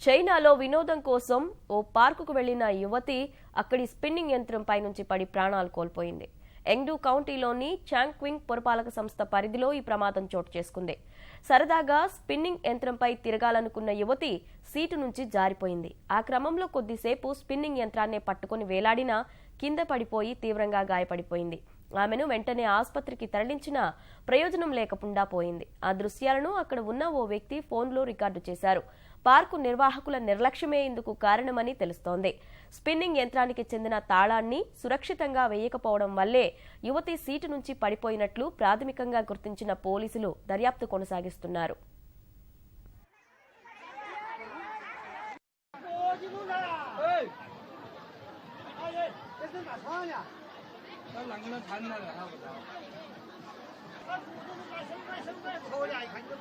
చైనాలో వినోదం కోసం ఓ పార్కుకు వెళ్లిన యువతి అక్కడి స్పిన్నింగ్ యంత్రంపై నుంచి పడి ప్రాణాలు కోల్పోయింది. ఎంగ్డూ కౌంటీలోని చాంగ్క్వింగ్ పురపాలక సంస్థ పరిధిలో ఈ ప్రమాదం చోటు చేసుకుంది. సరదాగా స్పిన్నింగ్ యంత్రంపై తిరగాలనుకున్న యువతి సీటు నుంచి జారిపోయింది. ఆ క్రమంలో కొద్దిసేపు స్పిన్నింగ్ యంత్రాన్నే పట్టుకుని వేలాడినా కింద పడిపోయి తీవ్రంగా గాయపడిపోయింది. ఆమెను వెంటనే ఆసుపత్రికి తరలించినా ప్రయోజనం లేకుండా పోయింది. ఆ దృశ్యాలను అక్కడ ఉన్న ఓ వ్యక్తి ఫోన్లో రికార్డు చేశారు. పార్కు నిర్వాహకుల నిర్లక్ష్యమే ఇందుకు కారణమని తెలుస్తోంది. స్పిన్నింగ్ యంత్రానికి చెందిన తాళాన్ని సురక్షితంగా వేయకపోవడం వల్లే యువతి సీటు నుంచి పడిపోయినట్లు ప్రాథమికంగా గుర్తించిన పోలీసులు దర్యాప్తు కొనసాగిస్తున్నారు.抽俩一看就